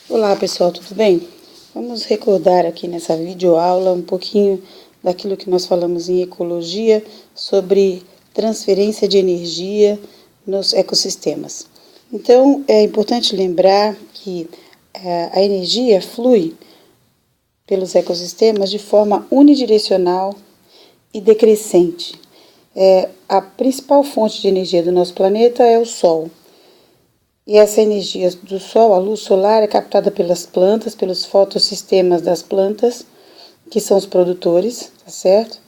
Olá pessoal, tudo bem? Vamos recordar aqui nessa videoaula um pouquinho daquilo que nós falamos em ecologia sobre transferência de energia nos ecossistemas. Então, é importante lembrar que a energia flui pelos ecossistemas de forma unidirecional e decrescente. A principal fonte de energia do nosso planeta é o Sol. E essa energia do Sol, a luz solar, é captada pelas plantas, pelos fotossistemas das plantas, que são os produtores, tá certo?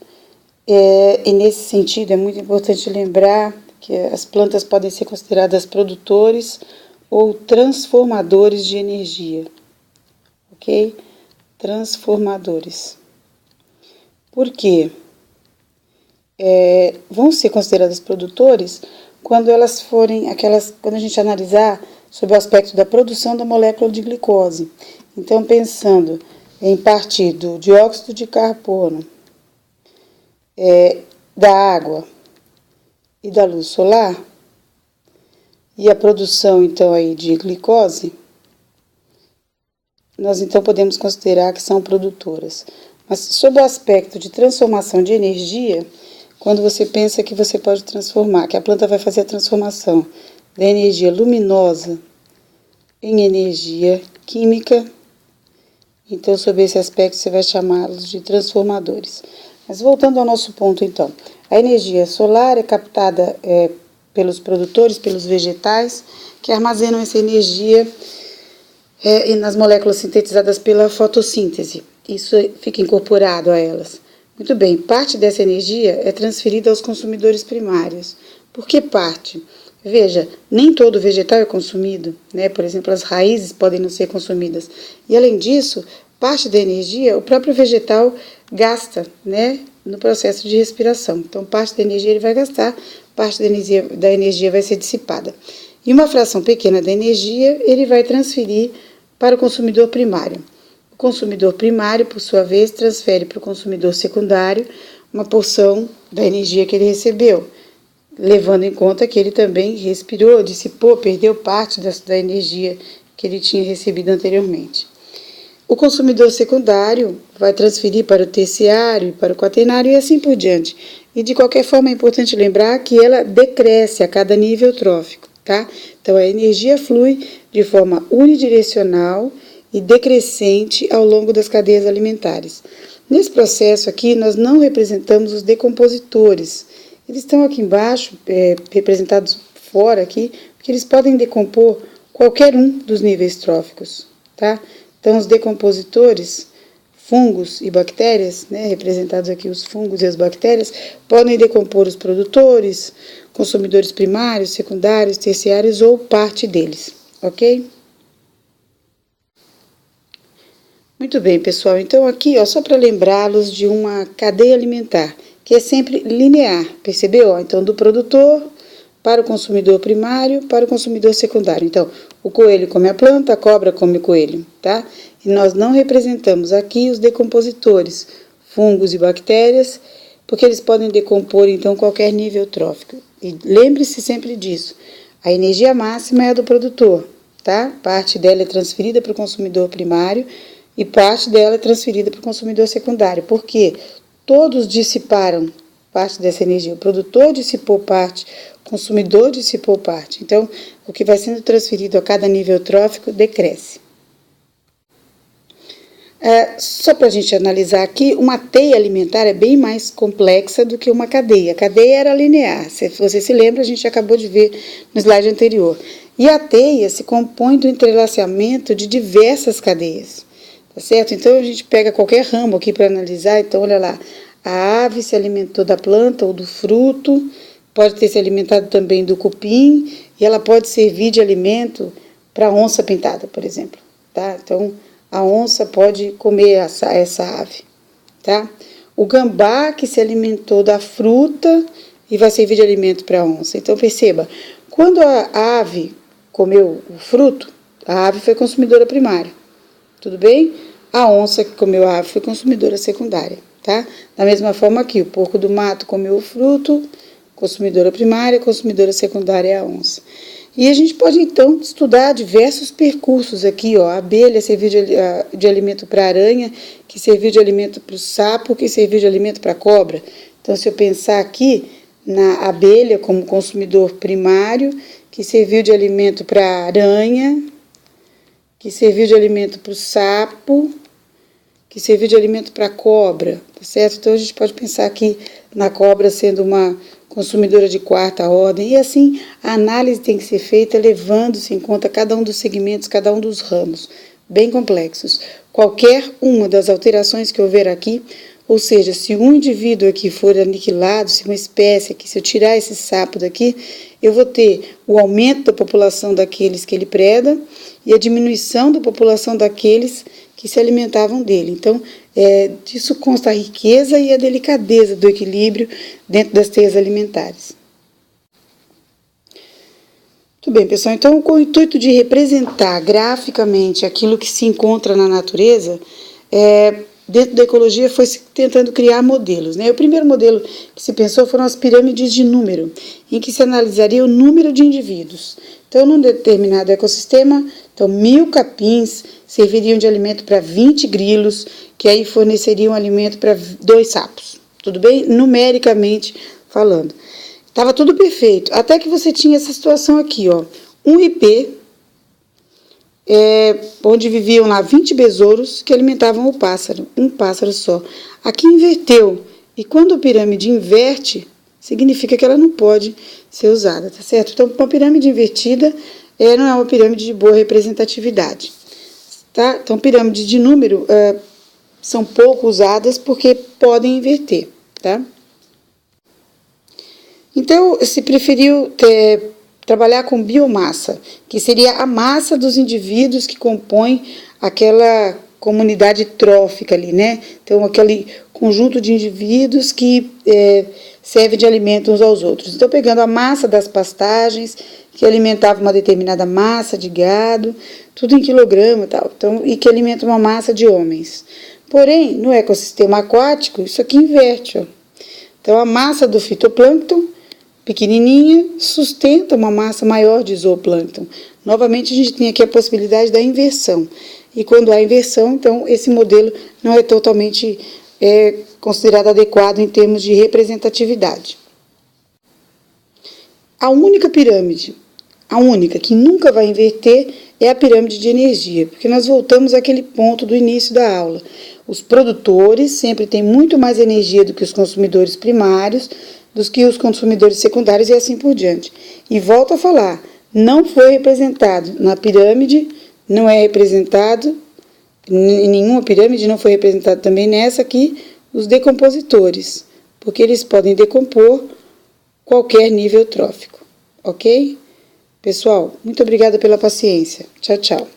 E nesse sentido é muito importante lembrar que as plantas podem ser consideradas produtores ou transformadores de energia, ok? Transformadores. Por quê? Vão ser consideradas produtores quando elas forem quando a gente analisar sobre o aspecto da produção da molécula de glicose. Então, pensando em partir do dióxido de carbono, da água e da luz solar, e a produção, então, aí de glicose, nós, então, podemos considerar que são produtoras. Mas, sob o aspecto de transformação de energia, quando você pensa que você pode transformar, que a planta vai fazer a transformação da energia luminosa em energia química, então, sob esse aspecto, você vai chamá-los de transformadores. Mas voltando ao nosso ponto, então, a energia solar é captada pelos produtores, pelos vegetais, que armazenam essa energia nas moléculas sintetizadas pela fotossíntese. Isso fica incorporado a elas. Muito bem, parte dessa energia é transferida aos consumidores primários. Por que parte? Veja, nem todo vegetal é consumido, né? Por exemplo, as raízes podem não ser consumidas. E além disso, parte da energia o próprio vegetal gasta, né? No processo de respiração. Então, parte da energia ele vai gastar, parte da energia vai ser dissipada. E uma fração pequena da energia ele vai transferir para o consumidor primário. O consumidor primário, por sua vez, transfere para o consumidor secundário uma porção da energia que ele recebeu, levando em conta que ele também respirou, dissipou, perdeu parte da energia que ele tinha recebido anteriormente. O consumidor secundário vai transferir para o terciário, para o quaternário e assim por diante. E de qualquer forma é importante lembrar que ela decresce a cada nível trófico, tá? Então a energia flui de forma unidirecional e decrescente ao longo das cadeias alimentares. Nesse processo aqui, nós não representamos os decompositores. Eles estão aqui embaixo, representados fora aqui, porque eles podem decompor qualquer um dos níveis tróficos, tá? Então, os decompositores, fungos e bactérias, né, representados aqui os fungos e as bactérias, podem decompor os produtores, consumidores primários, secundários, terciários ou parte deles, ok? Muito bem, pessoal. Então, aqui, ó, só para lembrá-los de uma cadeia alimentar, que é sempre linear, percebeu? Então, do produtor para o consumidor primário, para o consumidor secundário. Então, o coelho come a planta, a cobra come o coelho, tá? E nós não representamos aqui os decompositores, fungos e bactérias, porque eles podem decompor, então, qualquer nível trófico. E lembre-se sempre disso. A energia máxima é a do produtor, tá? Parte dela é transferida para o consumidor primário, e parte dela é transferida para o consumidor secundário. Por quê? Todos dissiparam parte dessa energia. O produtor dissipou parte, o consumidor dissipou parte. Então, o que vai sendo transferido a cada nível trófico decresce. Só para a gente analisar aqui, uma teia alimentar é bem mais complexa do que uma cadeia. A cadeia era linear. Se você se lembra, a gente acabou de ver no slide anterior. E a teia se compõe do entrelaçamento de diversas cadeias. Tá certo? Então, a gente pega qualquer ramo aqui para analisar. Então, olha lá, a ave se alimentou da planta ou do fruto, pode ter se alimentado também do cupim, e ela pode servir de alimento para a onça pintada, por exemplo. Tá? Então, a onça pode comer essa ave. Tá? O gambá que se alimentou da fruta e vai servir de alimento para a onça. Então, perceba, quando a ave comeu o fruto, a ave foi consumidora primária. Tudo bem? A onça que comeu a ave foi consumidora secundária, tá? Da mesma forma aqui, o porco do mato comeu o fruto, consumidora primária, consumidora secundária é a onça. E a gente pode, então, estudar diversos percursos aqui, ó. A abelha serviu de alimento para a aranha, que serviu de alimento para o sapo, que serviu de alimento para a cobra. Então, se eu pensar aqui na abelha como consumidor primário, que serviu de alimento para a aranha, que serviu de alimento para o sapo, que serviu de alimento para a cobra, tá certo? Então, a gente pode pensar aqui na cobra sendo uma consumidora de quarta ordem, e assim a análise tem que ser feita levando-se em conta cada um dos segmentos, cada um dos ramos, bem complexos. Qualquer uma das alterações que houver aqui, ou seja, se um indivíduo aqui for aniquilado, se uma espécie aqui, se eu tirar esse sapo daqui, eu vou ter o aumento da população daqueles que ele preda e a diminuição da população daqueles que se alimentavam dele. Então, disso consta a riqueza e a delicadeza do equilíbrio dentro das teias alimentares. Muito bem, pessoal. Então, com o intuito de representar graficamente aquilo que se encontra na natureza, dentro da ecologia foi se tentando criar modelos, né? O primeiro modelo que se pensou foram as pirâmides de número, em que se analisaria o número de indivíduos. Então, num determinado ecossistema, 1000 capins serviriam de alimento para 20 grilos, que aí forneceriam alimento para 2 sapos. Tudo bem? Numericamente falando. Estava tudo perfeito, até que você tinha essa situação aqui, ó. Um IP, onde viviam lá 20 besouros que alimentavam o pássaro, um pássaro só. Aqui inverteu, e quando a pirâmide inverte, significa que ela não pode ser usada, tá certo? Então, uma pirâmide invertida não é uma pirâmide de boa representatividade, tá? Então, pirâmides de número são pouco usadas porque podem inverter, tá? Então, se preferiu trabalhar com biomassa, que seria a massa dos indivíduos que compõem aquela comunidade trófica ali, né? Então, aquele conjunto de indivíduos que serve de alimento uns aos outros. Então, pegando a massa das pastagens, que alimentava uma determinada massa de gado, tudo em quilograma e tal, então, e que alimenta uma massa de homens. Porém, no ecossistema aquático, isso aqui inverte, ó. Então, a massa do fitoplâncton, pequenininha, sustenta uma massa maior de zooplâncton. Novamente, a gente tem aqui a possibilidade da inversão. E quando há inversão, então, esse modelo não é totalmente considerado adequado em termos de representatividade. A única pirâmide, a única que nunca vai inverter, é a pirâmide de energia, porque nós voltamos àquele ponto do início da aula. Os produtores sempre têm muito mais energia do que os consumidores primários, dos que os consumidores secundários e assim por diante. E volto a falar, não foi representado na pirâmide, não é representado, em nenhuma pirâmide não foi representado também nessa aqui, os decompositores, porque eles podem decompor qualquer nível trófico, ok? Pessoal, muito obrigada pela paciência. Tchau, tchau.